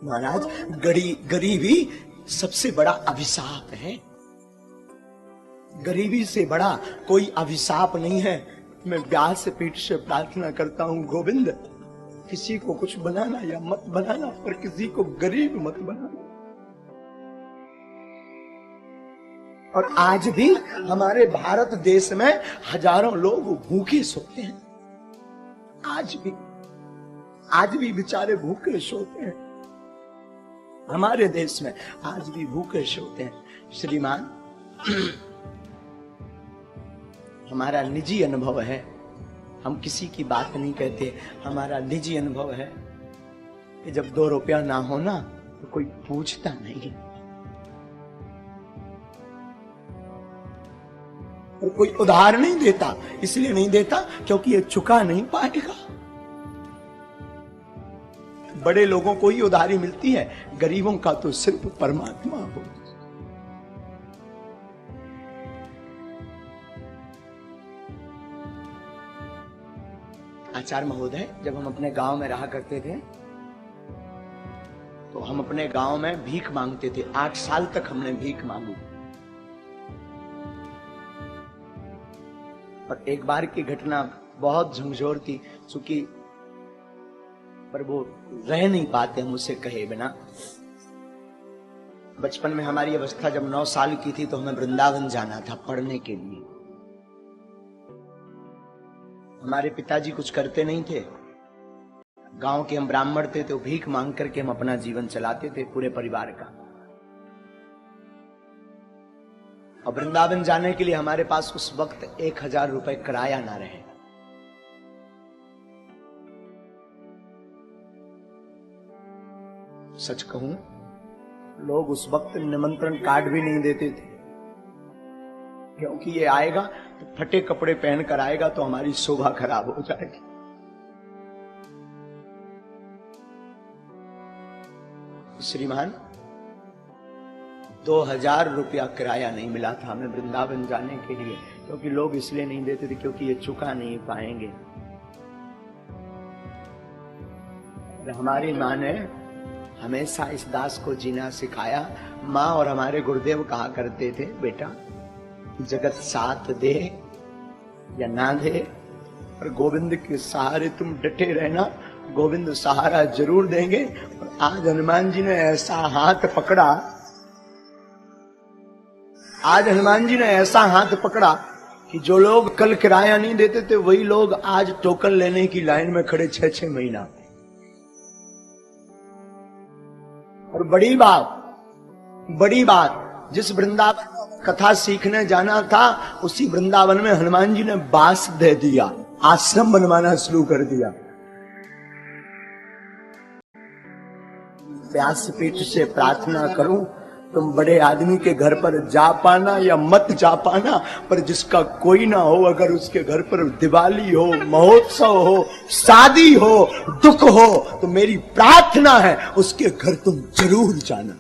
महाराज, गरीबी सबसे बड़ा अभिशाप है। गरीबी से बड़ा कोई अभिशाप नहीं है। मैं व्यास पीठ से प्रार्थना करता हूं, गोविंद, किसी को कुछ बनाना या मत बनाना, पर किसी को गरीब मत बनाना। और आज भी हमारे भारत देश में हजारों लोग भूखे सोते हैं। आज भी बेचारे भूखे सोते हैं। हमारे देश में आज भी भूखे सोते हैं। श्रीमान, हमारा निजी अनुभव है, हम किसी की बात नहीं कहते, हमारा निजी अनुभव है कि जब 2 रुपया ना हो ना तो कोई पूछता नहीं, और कोई उधार नहीं देता। इसलिए नहीं देता क्योंकि ये चुका नहीं पाएगा। बड़े लोगों को ही उधारी मिलती है, गरीबों का तो सिर्फ परमात्मा हो। आचार्य महोदय, जब हम अपने गांव में रहा करते थे तो हम अपने गांव में भीख मांगते थे। 8 साल तक हमने भीख मांगी। और एक बार की घटना बहुत झंझोर थी, चूंकि पर वो रह नहीं पाते हम उसे कहे बिना। बचपन में हमारी अवस्था जब 9 साल की थी तो हमें वृंदावन जाना था पढ़ने के लिए। हमारे पिताजी कुछ करते नहीं थे, गांव के हम ब्राह्मण थे, तो भीख मांग करके हम अपना जीवन चलाते थे पूरे परिवार का। और वृंदावन जाने के लिए हमारे पास उस वक्त 1000 रुपए किराया ना रहे। सच कहूं, लोग उस वक्त निमंत्रण कार्ड भी नहीं देते थे, क्योंकि ये आएगा तो फटे कपड़े पहनकर आएगा तो हमारी शोभा खराब हो जाएगी। श्रीमान, 2000 रुपया किराया नहीं मिला था हमें वृंदावन जाने के लिए, क्योंकि लोग इसलिए नहीं देते थे क्योंकि ये चुका नहीं पाएंगे। हमारी माँ ने हमेशा इस दास को जीना सिखाया। माँ और हमारे गुरुदेव कहा करते थे, बेटा जगत साथ दे या ना दे, पर गोविंद के सहारे तुम डटे रहना, गोविंद सहारा जरूर देंगे। और आज हनुमान जी ने ऐसा हाथ पकड़ा, कि जो लोग कल किराया नहीं देते थे वही लोग आज टोकन लेने की लाइन में खड़े 6-6 महीना। और बड़ी बात, जिस वृंदावन कथा सीखने जाना था उसी वृंदावन में हनुमान जी ने बास दे दिया, आश्रम बनवाना शुरू कर दिया। व्यासपीठ से प्रार्थना करूं, तुम बड़े आदमी के घर पर जा पाना या मत जा पाना, पर जिसका कोई ना हो, अगर उसके घर पर दिवाली हो, महोत्सव हो, शादी हो, दुख हो, तो मेरी प्रार्थना है उसके घर तुम जरूर जाना।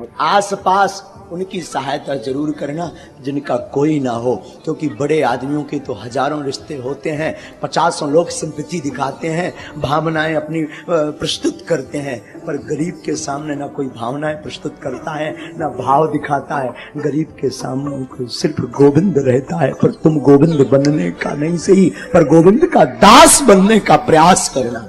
और आसपास उनकी सहायता जरूर करना जिनका कोई ना हो, क्योंकि बड़े आदमियों के तो हजारों रिश्ते होते हैं, 50 लोग सिंपैथी दिखाते हैं, भावनाएं अपनी प्रस्तुत करते हैं, पर गरीब के सामने ना कोई भावनाएं प्रस्तुत करता है ना भाव दिखाता है। गरीब के सामने सिर्फ गोविंद रहता है। पर तुम गोविंद बनने का नहीं सही, पर गोविंद का दास बनने का प्रयास करना,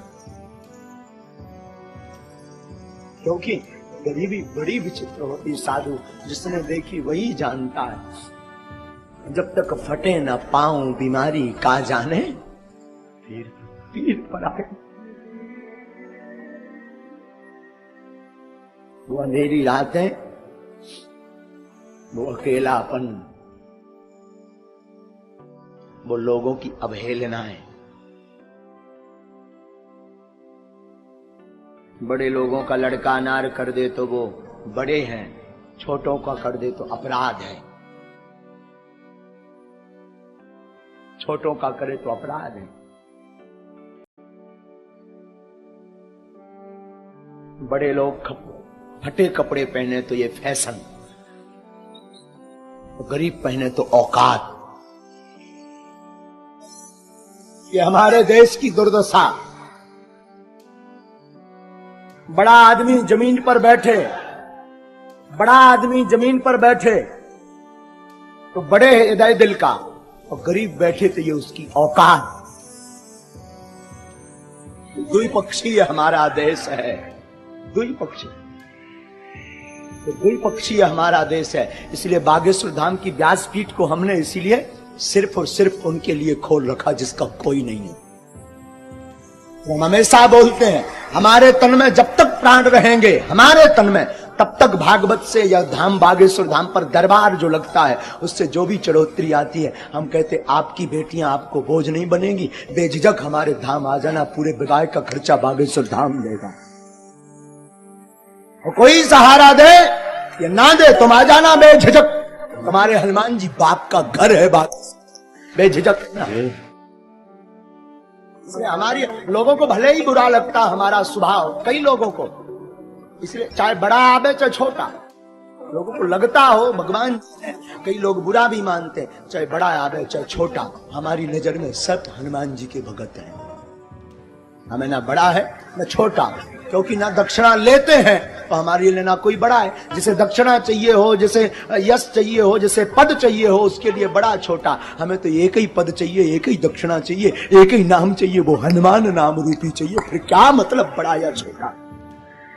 क्योंकि गरीबी बड़ी विचित्र होती। साधु जिसने देखी वही जानता है। जब तक फटे न पाऊं बीमारी का जाने, फिर पीर पर आए। वो अंधेरी रातें, वो अकेलापन, वो लोगों की अवहेलनाएं। बड़े लोगों का लड़का अनार कर दे तो वो बड़े हैं, छोटों का कर दे तो अपराध है। छोटों का करे तो अपराध है। बड़े लोग फटे कपड़े पहने तो ये फैशन, गरीब पहने तो औकात। ये हमारे देश की दुर्दशा। बड़ा आदमी जमीन पर बैठे, बड़ा आदमी जमीन पर बैठे तो बड़े हृदय दिल का, और गरीब बैठे तो ये उसकी औकात। द्विपक्षीय हमारा देश है, द्विपक्षीय, तो द्विपक्षीय हमारा देश है। इसलिए बागेश्वर धाम की व्यासपीठ को हमने इसीलिए सिर्फ और सिर्फ उनके लिए खोल रखा जिसका कोई नहीं है। तो हम हमेशा बोलते हैं हमारे तन में जब तक प्राण रहेंगे, हमारे तन में, तब तक भागवत से या धाम बागेश्वर धाम पर दरबार जो लगता है उससे जो भी चढ़ोतरी आती है, हम कहते आपकी बेटियां आपको बोझ नहीं बनेगी, बेझिझक हमारे धाम आ जाना, पूरे विवाह का खर्चा बागेश्वर धाम देगा। और कोई सहारा दे या ना दे तुम आ जाना बेझिझक, तुम्हारे हनुमान जी बाप का घर है, बात बेझिझक ना। हमारी लोगों को भले ही बुरा लगता हमारा स्वभाव, कई लोगों को, इसलिए चाहे बड़ा आवे चाहे छोटा, लोगों को लगता हो भगवान, कई लोग बुरा भी मानते, चाहे बड़ा आवे चाहे छोटा, हमारी नजर में सब हनुमान जी के भगत हैं। हमें ना बड़ा है ना छोटा, क्योंकि ना दक्षिणा लेते हैं तो हमारे लिए ना कोई बड़ा है। जिसे दक्षिणा चाहिए हो, जिसे यश चाहिए हो, जिसे पद चाहिए हो, उसके लिए बड़ा छोटा। हमें तो एक ही पद चाहिए, एक ही दक्षिणा चाहिए, एक ही नाम चाहिए, वो हनुमान नाम रूपी चाहिए। फिर क्या मतलब बड़ा या छोटा।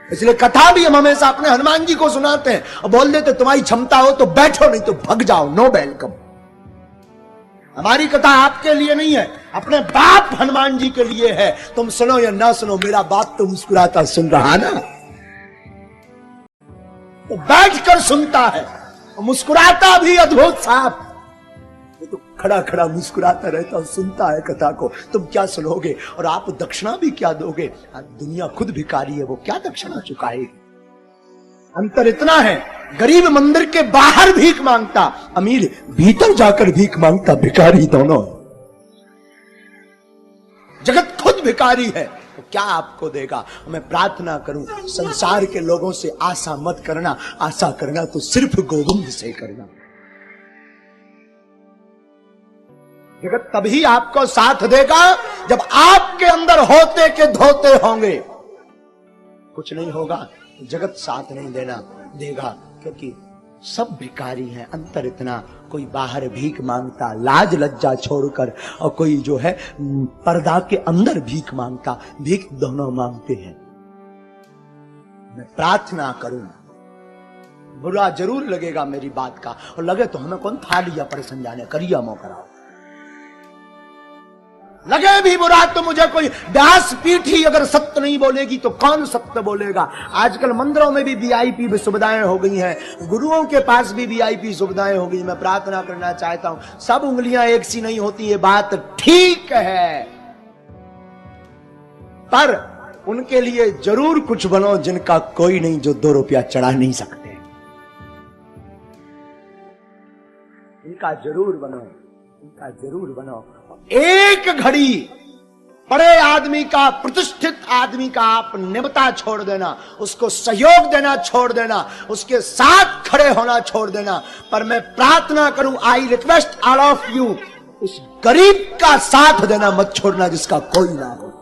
इसलिए कथा भी हम हमेशा अपने हनुमान जी को सुनाते हैं और बोल देते तुम्हारी क्षमता हो तो बैठो, नहीं तो भग जाओ, नो वेलकम। हमारी कथा आपके लिए नहीं है, अपने बाप हनुमान जी के लिए है। तुम सुनो या ना सुनो, मेरा बाप तो मुस्कुराता सुन रहा ना, तो बैठकर सुनता है, मुस्कुराता भी अद्भुत साहब, वो तो खड़ा खड़ा मुस्कुराता रहता और सुनता है कथा को। तुम क्या सुनोगे और आप दक्षिणा भी क्या दोगे? दुनिया खुद भिखारी है, वो क्या दक्षिणा चुकाएगी? अंतर इतना है, गरीब मंदिर के बाहर भीख मांगता, अमीर भीतर जाकर भीख मांगता, भिखारी दोनों। जगत खुद भिखारी है, तो क्या आपको देगा? मैं प्रार्थना करूं संसार के लोगों से आशा मत करना, आशा करना तो सिर्फ गोविंद से करना। जगत तभी आपको साथ देगा जब आपके अंदर होते के धोते होंगे। कुछ नहीं होगा जगत साथ नहीं देगा, क्योंकि सब भिखारी हैं। अंतर इतना, कोई बाहर भीख मांगता लाज लज्जा छोड़कर, और कोई जो है पर्दा के अंदर भीख मांगता, भीख दोनों मांगते हैं। मैं प्रार्थना करूं, बुरा जरूर लगेगा मेरी बात का, और लगे तो हमें कौन था लिया पर समझाने, करिया मो कराओ। लगे भी बुरा तो मुझे कोई व्यास पीठ ही अगर सत्य नहीं बोलेगी तो कौन सत्य बोलेगा। आजकल मंदिरों में भी वीआईपी सुविधाएं हो गई हैं, गुरुओं के पास भी वीआईपी सुविधाएं हो गई। मैं प्रार्थना करना चाहता हूं, सब उंगलियां एक सी नहीं होती, ये बात ठीक है, पर उनके लिए जरूर कुछ बनो जिनका कोई नहीं, जो 2 रुपया चढ़ा नहीं सकते, इनका जरूर बनो, इनका जरूर बनो। एक घड़ी बड़े आदमी का, प्रतिष्ठित आदमी का आप निबता छोड़ देना, उसको सहयोग देना छोड़ देना, उसके साथ खड़े होना छोड़ देना। पर मैं प्रार्थना करूं, I request all of you, उस गरीब का साथ देना मत छोड़ना जिसका कोई ना हो।